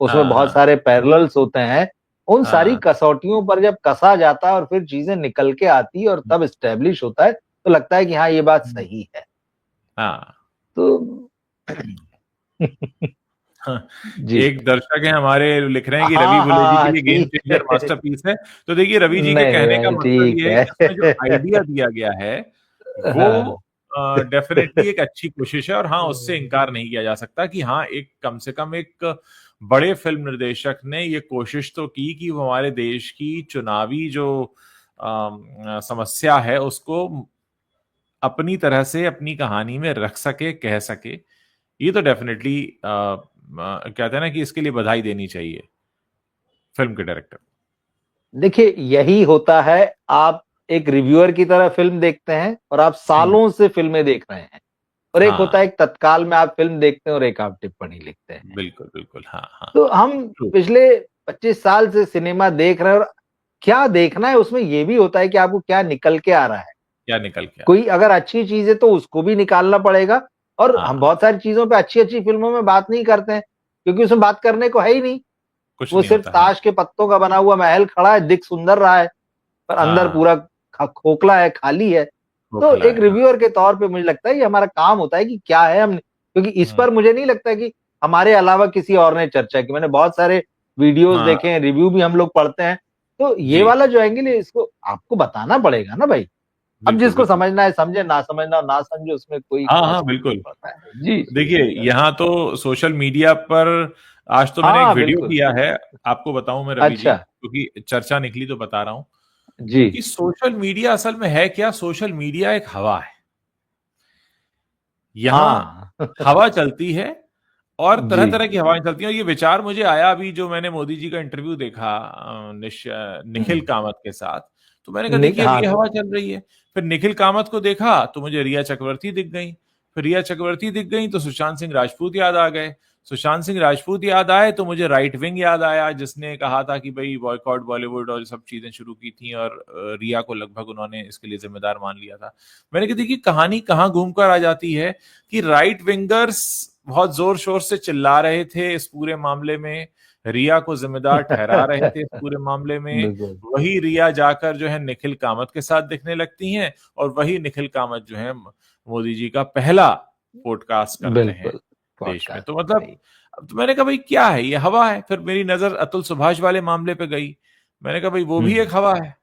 उसमें हाँ बहुत हाँ सारे पैरेलल्स होते हैं। उन सारी हाँ कसौटियों पर जब कसा जाता है और फिर चीजें निकल के आती और तब स्टेब्लिश होता है, तो लगता है कि हाँ ये बात सही है। हाँ। तो हाँ, जी, एक दर्शक है हमारे लिख रहे हैं कि रवि हाँ बुल्ले जी के हाँ लिए गेम ठीक चेंजर है। मास्टरपीस है। तो देखिए रवि जी के नहीं कहने का नहीं मकसद ठीक ये है कि उसमें जो आइडिया है। दिया गया है वो हाँ। डेफिनेटली एक अच्छी कोशिश है, और हाँ उससे इनकार नहीं किया जा सकता कि हाँ एक कम से कम एक बड़े फिल्म निर्देशक ने ये कोशिश तो की कि वो हमारे देश की चुनावी जो समस्या है उसको अपनी तरह से अपनी कहानी में रख सके, कह सके। ये तो डेफिनेटली कहते हैं ना कि इसके लिए बधाई देनी चाहिए फिल्म के डायरेक्टर। देखिए यही होता है, आप एक रिव्यूअर की तरह फिल्म देखते हैं और आप हम्म, सालों से फिल्में देख रहे हैं, और एक होता है हाँ एक तत्काल में आप फिल्म देखते हैं और एक आप टिप्पणी लिखते हैं। बिल्कुल बिल्कुल हाँ हाँ। तो हम ट्रू। पिछले 25 साल से सिनेमा देख रहे हैं, और क्या देखना है उसमें ये भी होता है कि आपको क्या निकल के आ रहा है। क्या निकल के आ रहा कोई अगर अच्छी चीज है तो उसको भी निकालना पड़ेगा, और है? हम हाँ बहुत सारी चीजों पे अच्छी अच्छी फिल्मों में बात नहीं करते हैं क्योंकि उसमें बात करने को है ही नहीं। कुछ वो नहीं सिर्फ होता हाँ। ताश के पत्तों का बना हुआ महल खड़ा है, दिख सुंदर रहा है, पर अंदर हाँ पूरा खोखला है, खाली है। तो खोखला एक है हाँ। रिव्यूअर के तौर पे मुझे लगता है ये हमारा काम होता है कि क्या है हम, क्योंकि इस हम्म, पर मुझे नहीं लगता कि हमारे अलावा किसी और ने चर्चा की। मैंने बहुत सारे वीडियोस हाँ देखे हैं, रिव्यू भी हम लोग पढ़ते हैं। तो ये जी वाला जो एंगल है इसको आपको बताना पड़ेगा ना भाई। अब बिल्कुल जिसको बिल्कुल। समझना है समझे, ना समझना हो ना समझे, उसमें कोई हाँ खास हाँ फर्क नहीं बिल्कुल। पड़ता है। जी जी देखिए यहाँ तो सोशल मीडिया पर आज तो मैंने एक हाँ वीडियो बिल्कुल। किया है। आपको बताऊं मैं रवि जी, अच्छा। क्योंकि चर्चा निकली तो बता रहा हूं जी। कि सोशल मीडिया असल में है क्या। सोशल मीडिया एक हवा है। यहां हाँ। हवा चलती है और तरह जी। तरह की हवाएं चलती हैं। और ये विचार मुझे आया अभी जो मैंने मोदी जी का इंटरव्यू देखा निखिल कामत के साथ। तो मैंने कहा देखिए अब हाँ। ये हवा चल रही है। फिर निखिल कामत को देखा तो मुझे रिया चक्रवर्ती दिख गई। फिर रिया चक्रवर्ती दिख गई तो सुशांत सिंह राजपूत याद आ गए। सुशांत सिंह राजपूत याद आए तो मुझे राइट विंग याद आया जिसने कहा था कि भाई बॉयकॉट बॉलीवुड और सब चीजें शुरू की थी, और रिया को लगभग उन्होंने इसके लिए जिम्मेदार मान लिया था। मैंने कहा देखिए कहानी कहाँ घूमकर आ जाती है कि राइट विंगर्स बहुत जोर शोर से चिल्ला रहे थे इस पूरे मामले में, रिया को जिम्मेदार ठहरा रहे थे इस पूरे मामले में। बिल्कुल। वही रिया जाकर जो है निखिल कामत के साथ दिखने लगती हैं, और वही निखिल कामत जो है मोदी जी का पहला पॉडकास्ट करते हैं बिल्कुल। देश में। पॉडकास्ट तो मतलब नहीं। अब तो मैंने कहा भाई क्या है ये हवा है। फिर मेरी नजर अतुल सुभाष वाले मामले पे गई। मैंने कहा भाई वो भी हम्म। एक हवा है।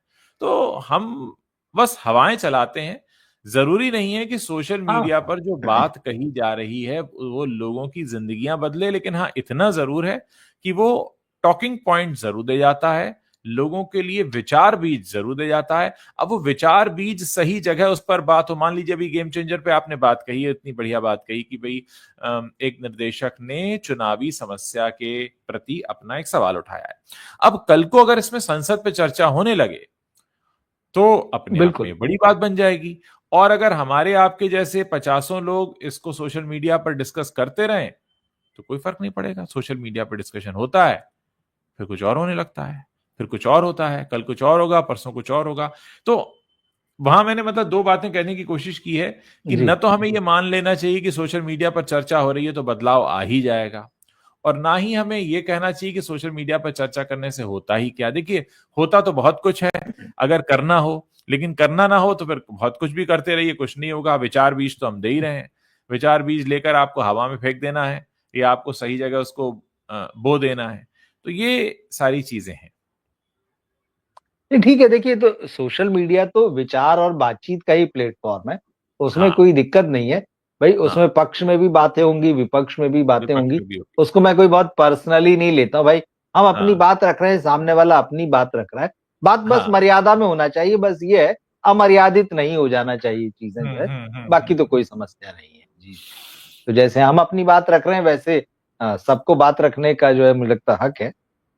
तो हम बस हवाएं चलाते हैं। जरूरी नहीं है कि सोशल हाँ मीडिया हाँ। पर जो बात कही जा रही है वो लोगों की जिंदगियां बदले, लेकिन हाँ इतना जरूर है कि वो टॉकिंग पॉइंट जरूर दे जाता है, लोगों के लिए विचार बीज जरूर दे जाता है। अब वो विचार बीज सही जगह उस पर बात हो। मान लीजिए अभी गेम चेंजर पे आपने बात कही है, इतनी बढ़िया बात कही कि भाई एक निर्देशक ने चुनावी समस्या के प्रति अपना एक सवाल उठाया है। अब कल को अगर इसमें संसद पे चर्चा होने लगे तो अपने आप बिल्कुल। में बड़ी बात बन जाएगी। और अगर हमारे आपके जैसे पचासों लोग इसको सोशल मीडिया पर डिस्कस करते रहें तो कोई फर्क नहीं पड़ेगा। सोशल मीडिया पर डिस्कशन होता है, फिर कुछ और होने लगता है, फिर कुछ और होता है, कल कुछ और होगा, परसों कुछ और होगा। तो वहां मैंने मतलब दो बातें कहने की कोशिश की है कि जी। न तो हमें यह मान लेना चाहिए कि सोशल मीडिया पर चर्चा हो रही है तो बदलाव आ ही जाएगा, और ना ही हमें यह कहना चाहिए कि सोशल मीडिया पर चर्चा करने से होता ही क्या। देखिए होता तो बहुत कुछ है अगर करना हो, लेकिन करना ना हो तो फिर बहुत कुछ भी करते रहिए, कुछ नहीं होगा। विचार बीज तो हम दे ही रहे हैं। विचार बीज लेकर आपको हवा में फेंक देना है या आपको सही जगह उसको बो देना है। तो ये सारी चीजें हैं। नहीं ठीक है, देखिए तो सोशल मीडिया तो विचार और बातचीत का ही प्लेटफॉर्म है, उसमें हाँ कोई दिक्कत नहीं है। भाई हाँ, उसमें पक्ष में भी बातें होंगी, विपक्ष में भी बातें विपक्ष होंगी, में भी होगी। उसको मैं कोई बहुत पर्सनली नहीं लेता हूँ भाई। हम अपनी हाँ बात रख रहे हैं, सामने वाला अपनी बात रख रहा है, बात बस हाँ। मर्यादा में होना चाहिए, बस ये है, अमर्यादित नहीं हो जाना चाहिए चीजें जो है, बाकी तो कोई समस्या नहीं है जी। तो जैसे हम अपनी बात रख रहे हैं वैसे सबको बात रखने का जो है मुझे लगता है हक है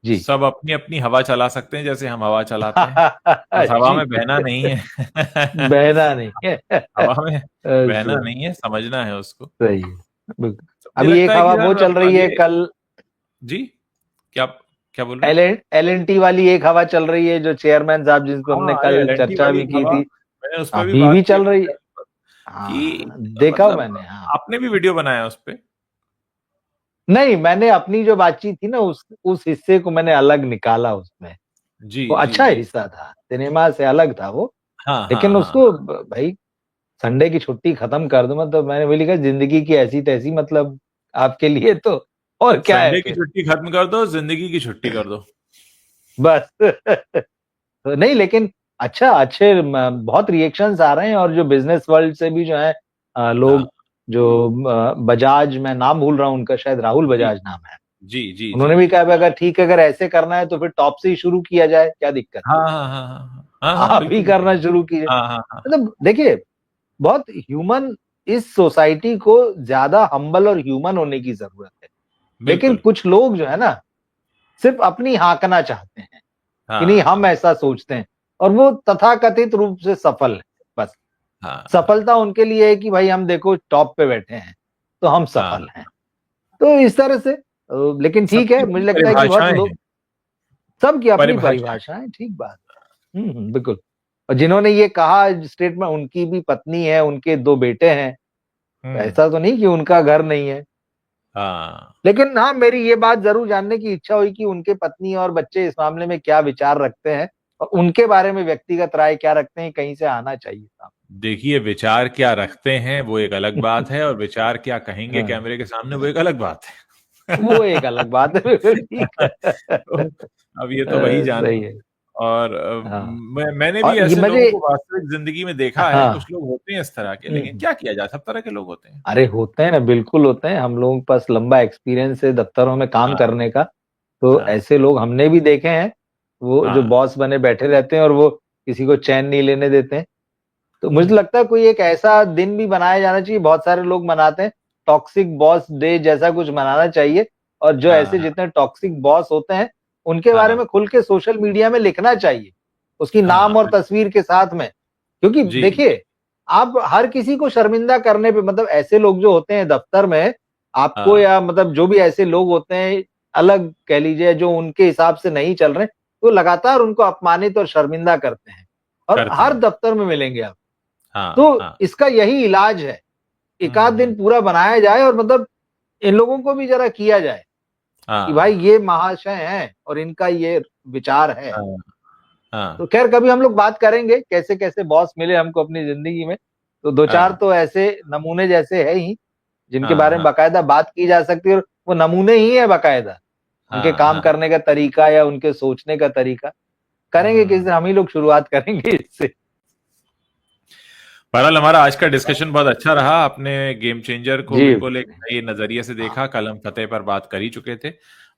जी। सब अपनी अपनी हवा चला सकते हैं जैसे हम हवा चलाते हैं, बस हवा जी में बहना नहीं है। बहना नहीं है। हवा में बहना सही नहीं है, समझना है उसको। सही है, बिल्कुल। तो मुझे अभी लगता एक है कि हवा वो यार चल रही है ये कल, जी, क्या क्या बोल रहे हैं? एल एन टी वाली एक हवा चल रही है जो चेयरमैन साहब जिनको हमने हाँ, अरे कल एलएनटी चर्चा वाली भी की हवा, थी, मैंने उस पर भी अभी भी बात की चल अपने रही है। चैनल पर हाँ कि देखा मतलब मैंने, हाँ। आपने भी वीडियो बनाया उस पे। नहीं, मैंने अपनी जो बातचीत थी ना उस हिस्से को मैंने अलग निकाला उसमें। जी वो जी अच्छा जी। हिस्सा था, सिनेमा से अलग था वो। हाँ हाँ लेकिन हाँ उसको हाँ। भाई संडे की छुट्टी खत्म कर दो, मतलब मैंने वही लिखा जिंदगी की ऐसी तैसी, मतलब आपके लिए तो और क्या है संडे की फिर, छुट्टी खत्म कर दो, जिंदगी की छुट्टी कर दो। बस। तो नहीं लेकिन अच्छा, अच्छे बहुत रिएक्शंस आ रहे हैं, और जो बिजनेस वर्ल्ड से भी जो है हाँ लोग जो बजाज, मैं नाम भूल रहा हूँ उनका, शायद राहुल जी बजाज नाम है, जी जी जी उन्होंने भी जी। कहा अगर ठीक है, अगर ऐसे करना है तो फिर टॉप से ही शुरू किया जाए, क्या दिक्कत हाँ हाँ हाँ हाँ हाँ है, हाँ, आप ही बिल्कुल करना बिल्कुल। शुरू कीजिए। हाँ हाँ हाँ हाँ। मतलब देखिए, बहुत ह्यूमन, इस सोसाइटी को ज्यादा हम्बल और ह्यूमन होने की जरूरत है। लेकिन बिल्कुल। कुछ लोग जो है ना, सिर्फ अपनी हाँकना चाहते हैं कि नहीं हम हाँ ऐसा सोचते हैं, और वो तथाकथित रूप से सफल है। बस हाँ हाँ सफलता उनके लिए है कि भाई हम देखो टॉप पे बैठे हैं तो हम हाँ। सफल हैं। तो इस तरह से लेकिन ठीक सबकी है, अपनी मुझे लगता है कि बहुत परिभाषाएं लोग, हैं। सबकी अपनी परिभाषाएं। परिभाषाएं, ठीक बात है। बिल्कुल। और जिन्होंने ये कहा स्टेटमेंट, उनकी भी पत्नी है, उनके दो बेटे हैं, तो हम्म। ऐसा तो नहीं कि उनका घर नहीं है। हाँ लेकिन हाँ, मेरी ये बात जरूर जानने की इच्छा हुई कि उनके पत्नी और बच्चे इस मामले में क्या विचार रखते हैं, और उनके बारे में व्यक्तिगत राय क्या रखते हैं, कहीं से आना चाहिए था। देखिए, विचार क्या रखते हैं वो एक अलग बात है, और विचार क्या कहेंगे हाँ, कैमरे के सामने वो एक अलग बात है। वो एक अलग बात है, बिल्कुल ठीक है। तो अब ये तो वही जाने। सही है। और हाँ, मैंने भी और ये ऐसे लोगों मुझे, को वास्तविक जिंदगी में देखा है, हाँ, कुछ लोग होते हैं इस तरह के, लेकिन हम्म, क्या किया जाए, सब तरह के लोग होते हैं। अरे होते हैं ना, बिल्कुल होते हैं, हम लोगों के पास लंबा एक्सपीरियंस है दफ्तरों में काम हाँ करने का। तो हाँ ऐसे लोग हमने भी देखे हैं, वो जो हाँ बॉस बने बैठे रहते हैं और वो किसी को चैन नहीं लेने देते हैं। तो मुझे हम्म, लगता है कोई एक ऐसा दिन भी बनाया जाना चाहिए, बहुत सारे लोग मनाते हैं, टॉक्सिक बॉस डे जैसा कुछ मनाना चाहिए। और जो हाँ ऐसे हाँ जितने टॉक्सिक बॉस होते हैं उनके बारे हाँ में खुल के सोशल मीडिया में लिखना चाहिए, उसकी हाँ, नाम और तस्वीर के साथ में। क्योंकि जी जी। देखिए, आप हर किसी को शर्मिंदा करने पे, मतलब ऐसे लोग जो होते हैं दफ्तर में आपको, हाँ, या मतलब जो भी ऐसे लोग होते हैं अलग कह लीजिए, जो उनके हिसाब से नहीं चल रहे, तो लगातार उनको अपमानित और शर्मिंदा करते हैं, और करते हर हैं। दफ्तर में मिलेंगे आप। हाँ तो हाँ। इसका यही इलाज है, एक आध दिन हम्म। पूरा बनाया जाए, और मतलब इन लोगों को भी जरा किया जाए कि भाई हाँ ये महाशय हैं और इनका ये विचार है। हाँ तो हाँ खैर कभी हम लोग बात करेंगे कैसे कैसे बॉस मिले हमको अपनी जिंदगी में। तो दो चार हाँ तो ऐसे नमूने जैसे है ही जिनके हाँ बारे में हाँ बाकायदा बात की जा सकती है, और वो नमूने ही है बाकायदा, उनके हाँ काम हाँ। करने का तरीका या उनके सोचने का तरीका। करेंगे किसी हम्म। दिन, हम ही लोग शुरुआत करेंगे इससे। बहरहाल हमारा आज का डिस्कशन बहुत अच्छा रहा। आपने गेम चेंजर को जी बिल्कुल एक नए नजरिए से देखा। कल हम फतेह पर बात कर ही चुके थे,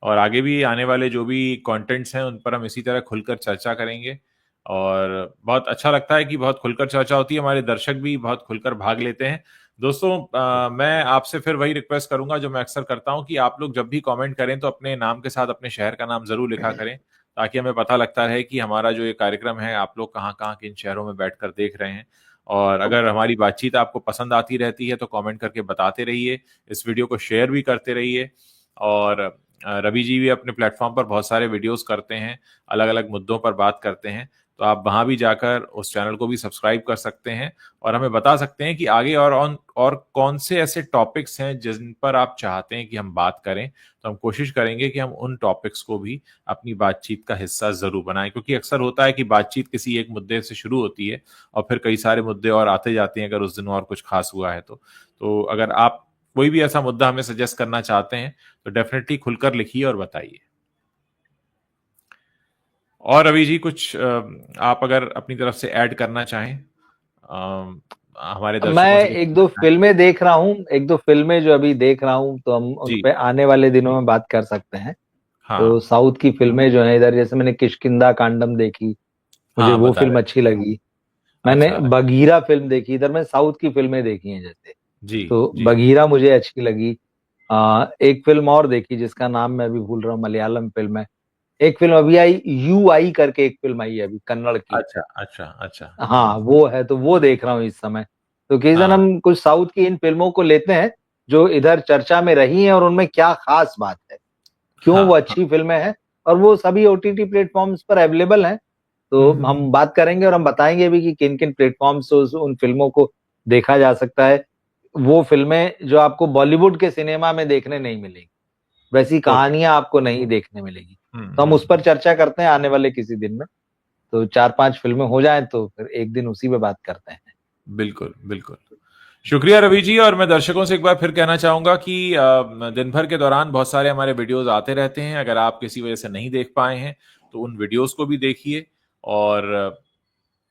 और आगे भी आने वाले जो भी कंटेंट्स हैं उन पर हम इसी तरह खुलकर चर्चा करेंगे। और बहुत अच्छा लगता है कि बहुत खुलकर चर्चा होती है, हमारे दर्शक भी बहुत खुलकर भाग लेते हैं। दोस्तों, मैं आपसे फिर वही रिक्वेस्ट करूंगा जो मैं अक्सर करता हूं, कि आप लोग जब भी कमेंट करें तो अपने नाम के साथ अपने शहर का नाम जरूर लिखा करें, ताकि हमें पता लगता रहे कि हमारा जो ये कार्यक्रम है आप लोग कहाँ कहाँ किन शहरों में बैठकर देख रहे हैं। और अगर हमारी बातचीत आपको पसंद आती रहती है तो कमेंट करके बताते रहिए, इस वीडियो को शेयर भी करते रहिए। और रवि जी भी अपने प्लेटफॉर्म पर बहुत सारे वीडियोस करते हैं, अलग अलग मुद्दों पर बात करते हैं, तो आप वहां भी जाकर उस चैनल को भी सब्सक्राइब कर सकते हैं, और हमें बता सकते हैं कि आगे और कौन से ऐसे टॉपिक्स हैं जिन पर आप चाहते हैं कि हम बात करें। तो हम कोशिश करेंगे कि हम उन टॉपिक्स को भी अपनी बातचीत का हिस्सा जरूर बनाएं, क्योंकि अक्सर होता है कि बातचीत किसी एक मुद्दे से शुरू होती है और फिर कई सारे मुद्दे और आते जाते हैं, अगर उस दिन और कुछ खास हुआ है तो अगर आप कोई भी ऐसा मुद्दा हमें सजेस्ट करना चाहते हैं तो डेफिनेटली खुलकर लिखिए और बताइए। और रवि जी कुछ आप अगर अपनी तरफ से ऐड करना चाहें, हमारे दर्शकों मैं से कुछ एक दो कहना चाहें? फिल्में देख रहा हूँ, एक दो फिल्में जो अभी देख रहा हूँ, तो हम उन जी। पे आने वाले दिनों में बात कर सकते हैं। तो हाँ। साउथ की फिल्में जो है इधर, जैसे मैंने किष्किंधा कांडम देखी, मुझे हाँ, वो बता फिल्म रहे अच्छी लगी। थे। मैंने अच्छा। बगीरा फिल्म देखी, इधर मैं साउथ की फिल्में देखी हैं जैसे, जी। तो जी। बगीरा मुझे अच्छी लगी। एक फिल्म और देखी जिसका नाम मैं अभी भूल रहा हूँ, मलयालम फिल्म है। एक फिल्म अभी आई, यू आई करके एक फिल्म आई है अभी, कन्नड़ की। अच्छा, अच्छा, अच्छा। हाँ वो है, तो वो देख रहा हूँ इस समय। तो किसी दिन हाँ, हम कुछ साउथ की इन फिल्मों को लेते हैं जो इधर चर्चा में रही हैं, और उनमें क्या खास बात है, क्यों वो हाँ, हाँ। अच्छी फिल्में हैं, और वो सभी ओटीटी प्लेटफॉर्म्स पर अवेलेबल हैं। तो हम बात करेंगे और हम बताएंगे भी कि किन किन प्लेटफॉर्म्स से उन फिल्मों को देखा जा सकता है। वो फिल्में जो आपको बॉलीवुड के सिनेमा में देखने नहीं मिलेगी, वैसी ओके। कहानियां आपको नहीं देखने मिलेगी। हम्म, तो हम उस पर चर्चा करते हैं आने वाले किसी दिन में। तो चार पांच फिल्में हो जाएं तो फिर एक दिन उसी पे बात करते हैं। बिल्कुल, बिल्कुल। शुक्रिया रवि जी। और मैं दर्शकों से एक बार फिर कहना चाहूंगा कि दिन भर के दौरान बहुत सारे हमारे वीडियोस आते रहते हैं। अगर आप किसी वजह से नहीं देख पाए हैं तो उन वीडियोस को भी देखिए। और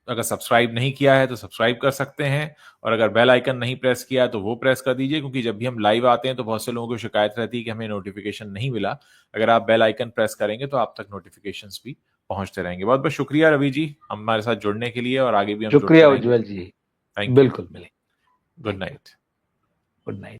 अगर सब्सक्राइब नहीं किया है तो सब्सक्राइब कर सकते हैं। और अगर बेल आइकन नहीं प्रेस किया है तो वो प्रेस कर दीजिए, क्योंकि जब भी हम लाइव आते हैं तो बहुत से लोगों को शिकायत रहती है कि हमें नोटिफिकेशन नहीं मिला। अगर आप बेल आइकन प्रेस करेंगे तो आप तक नोटिफिकेशंस भी पहुंचते रहेंगे। बहुत बहुत शुक्रिया रवि जी हमारे साथ जुड़ने के लिए, और आगे भी हम जुड़ते शुक्रिया रहेंगे। उज्जवल जी। Thank you. बिल्कुल मिलेंगे। Good thank you. Night. Good night.